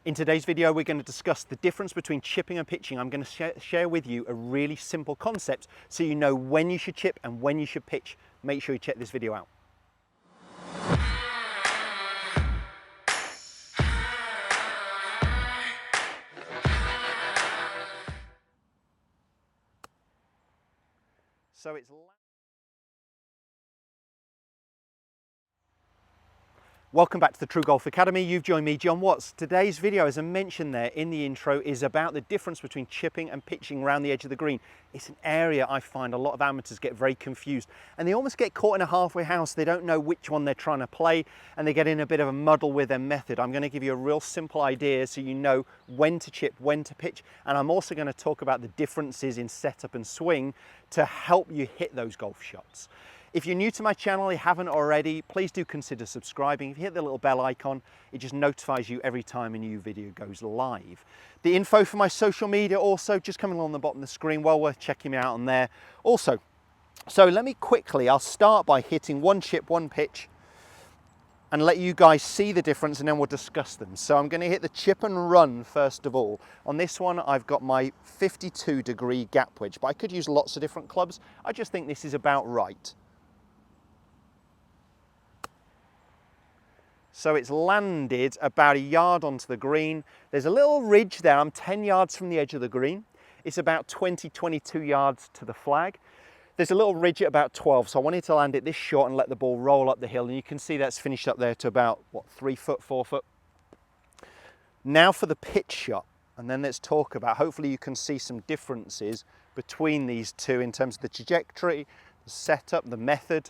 In today's video, we're going to discuss the difference between chipping and pitching. I'm going to share with you a really simple concept so you know when you should chip and when you should pitch. Make sure you check this video out. Welcome back to the TruGolf Academy. You've joined me, Jon Watts. Today's video, as I mentioned there in the intro, is about the difference between chipping and pitching around the edge of the green. It's an area I find a lot of amateurs get very confused and they almost get caught in a halfway house. They don't know which one they're trying to play and they get in a bit of a muddle with their method. I'm going to give you a real simple idea so you know when to chip, when to pitch, and I'm also going to talk about the differences in setup and swing to help you hit those golf shots. If you're new to my channel, you haven't already, please do consider subscribing. If you hit the little bell icon, it just notifies you every time a new video goes live. The info for my social media also just coming along the bottom of the screen, well worth checking me out on there. Also, so let me quickly, I'll start by hitting one chip, one pitch, and let you guys see the difference and then we'll discuss them. So I'm going to hit the chip and run first of all. On this one, I've got my 52-degree gap wedge, but I could use lots of different clubs. I just think this is about right. So it's landed about a yard onto the green. There's a little ridge there. I'm 10 yards from the edge of the green. It's about 22 yards to the flag. There's a little ridge at about 12. So I wanted to land it this short and let the ball roll up the hill. And you can see that's finished up there to about, what, 3 foot, 4 foot. Now for the pitch shot. And then let's talk about, hopefully you can see some differences between these two in terms of the trajectory, the setup, the method.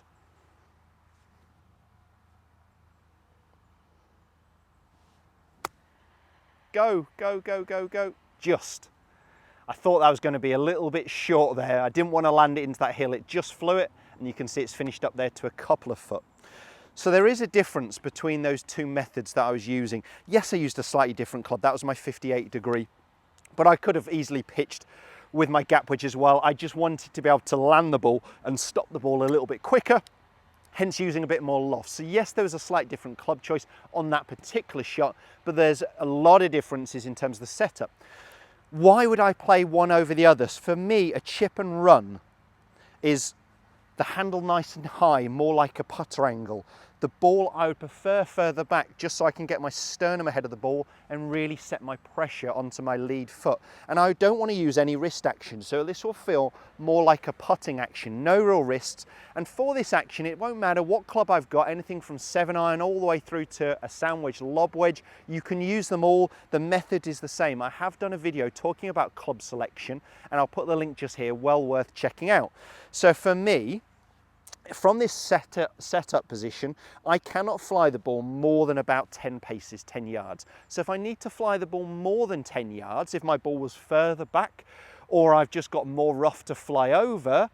Go, go, go, go, go, just. I thought that was going to be a little bit short there. I didn't want to land it into that hill. It just flew it, and you can see it's finished up there to a couple of foot. So there is a difference between those two methods that I was using. Yes, I used a slightly different club. That was my 58-degree, but I could have easily pitched with my gap wedge as well. I just wanted to be able to land the ball and stop the ball a little bit quicker, hence using a bit more loft. So yes, there was a slight different club choice on that particular shot, but there's a lot of differences in terms of the setup. Why would I play one over the others? For me, a chip and run is the handle nice and high, more like a putter angle. The ball I would prefer further back just so I can get my sternum ahead of the ball and really set my pressure onto my lead foot. And I don't want to use any wrist action, so this will feel more like a putting action, no real wrists. And for this action, it won't matter what club I've got, anything from 7-iron all the way through to a sand wedge, lob wedge, you can use them all. The method is the same. I have done a video talking about club selection and I'll put the link just here, well worth checking out. So for me, from this setup position, I cannot fly the ball more than about 10 paces, 10 yards. So if I need to fly the ball more than 10 yards, if my ball was further back, or I've just got more rough to fly over,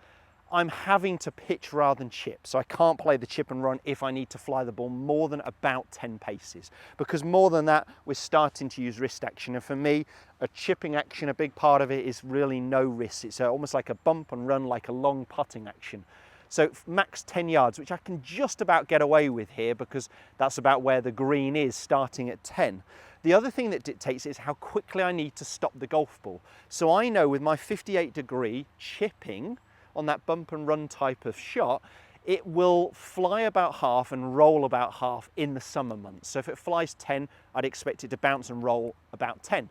I'm having to pitch rather than chip. So I can't play the chip and run if I need to fly the ball more than about 10 paces. Because more than that, we're starting to use wrist action. And for me, a chipping action, a big part of it is really no wrist. It's almost like a bump and run, like a long putting action. So max 10 yards, which I can just about get away with here because that's about where the green is, starting at 10. The other thing that dictates is how quickly I need to stop the golf ball. So I know with my 58-degree chipping on that bump and run type of shot, it will fly about half and roll about half in the summer months. So if it flies 10, I'd expect it to bounce and roll about 10.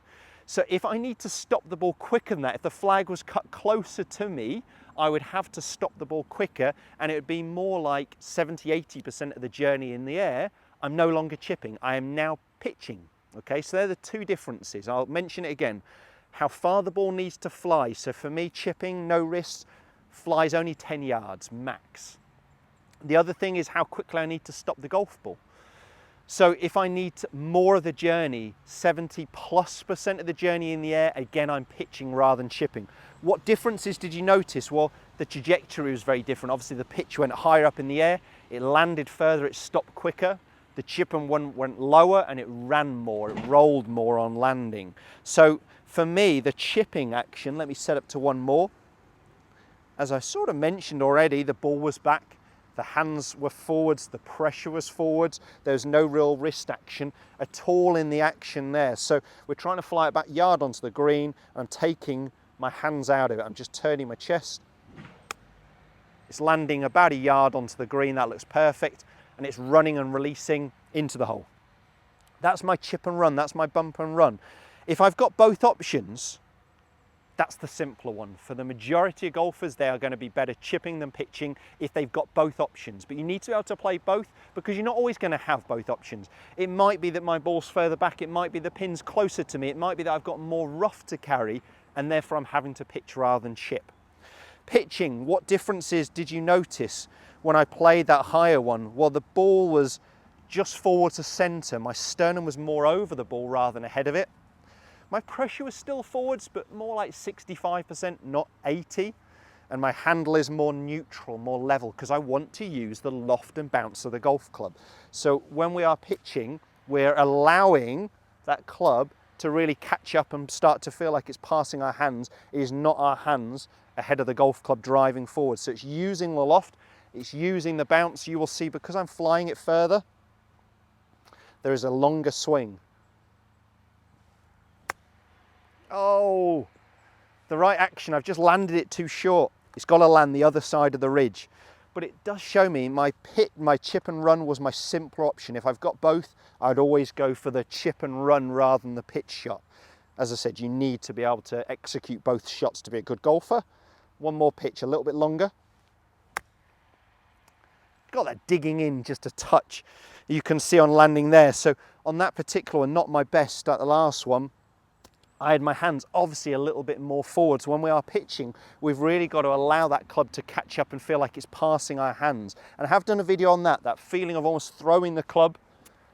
So if I need to stop the ball quicker than that, if the flag was cut closer to me, I would have to stop the ball quicker and it would be more like 70–80% of the journey in the air. I'm no longer chipping, I am now pitching. Okay, so they're the two differences. I'll mention it again. How far the ball needs to fly. So for me, chipping, no wrists, flies only 10 yards max. The other thing is how quickly I need to stop the golf ball. So if I need more of the journey, 70+% of the journey in the air, again, I'm pitching rather than chipping. What differences did you notice? Well, the trajectory was very different. Obviously, the pitch went higher up in the air, it landed further, it stopped quicker. The chip and one went lower and it ran more, it rolled more on landing. So for me, the chipping action, let me set up to one more. As I sort of mentioned already, the ball was back. The hands were forwards, the pressure was forwards. There was no real wrist action at all in the action there. So we're trying to fly it back yard onto the green. I'm taking my hands out of it. I'm just turning my chest. It's landing about a yard onto the green. That looks perfect. And it's running and releasing into the hole. That's my chip and run. That's my bump and run. If I've got both options, that's the simpler one. For the majority of golfers, they are going to be better chipping than pitching if they've got both options. But you need to be able to play both because you're not always going to have both options. It might be that my ball's further back. It might be the pin's closer to me. It might be that I've got more rough to carry and therefore I'm having to pitch rather than chip. Pitching, what differences did you notice when I played that higher one? Well, the ball was just forward to center. My sternum was more over the ball rather than ahead of it. My pressure was still forwards, but more like 65%, not 80. And my handle is more neutral, more level, because I want to use the loft and bounce of the golf club. So when we are pitching, we're allowing that club to really catch up and start to feel like it's passing our hands. It is not our hands ahead of the golf club driving forward. So it's using the loft, it's using the bounce. You will see, because I'm flying it further, there is a longer swing. Oh, the right action. I've just landed it too short. It's got to land the other side of the ridge. But it does show me my chip and run was my simpler option. If I've got both, I'd always go for the chip and run rather than the pitch shot. As I said, you need to be able to execute both shots to be a good golfer. One more pitch, a little bit longer. Got that digging in just a touch. You can see on landing there. So on that particular one, not my best at the last one, I had my hands obviously a little bit more forward. So when we are pitching, we've really got to allow that club to catch up and feel like it's passing our hands. And I have done a video on that feeling of almost throwing the club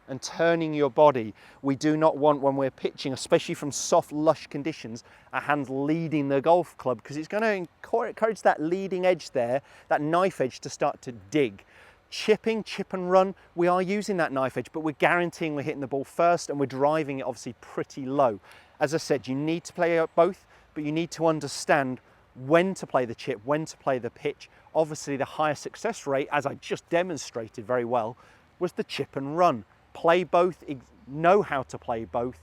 and turning your body. We do not want, when we're pitching, especially from soft, lush conditions, our hands leading the golf club, because it's going to encourage that leading edge there, that knife edge, to start to dig. Chipping, chip and run, we are using that knife edge, but we're guaranteeing we're hitting the ball first and we're driving it obviously pretty low. As I said, you need to play both, but you need to understand when to play the chip, when to play the pitch. Obviously, the higher success rate, as I just demonstrated very well, was the chip and run. Play both, know how to play both,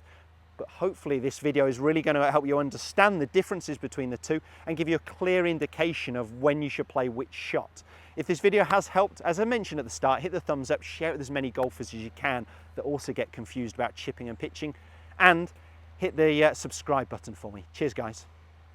but hopefully this video is really going to help you understand the differences between the two and give you a clear indication of when you should play which shot. If this video has helped, as I mentioned at the start, hit the thumbs up, share it with as many golfers as you can that also get confused about chipping and pitching, and hit the subscribe button for me. Cheers, guys.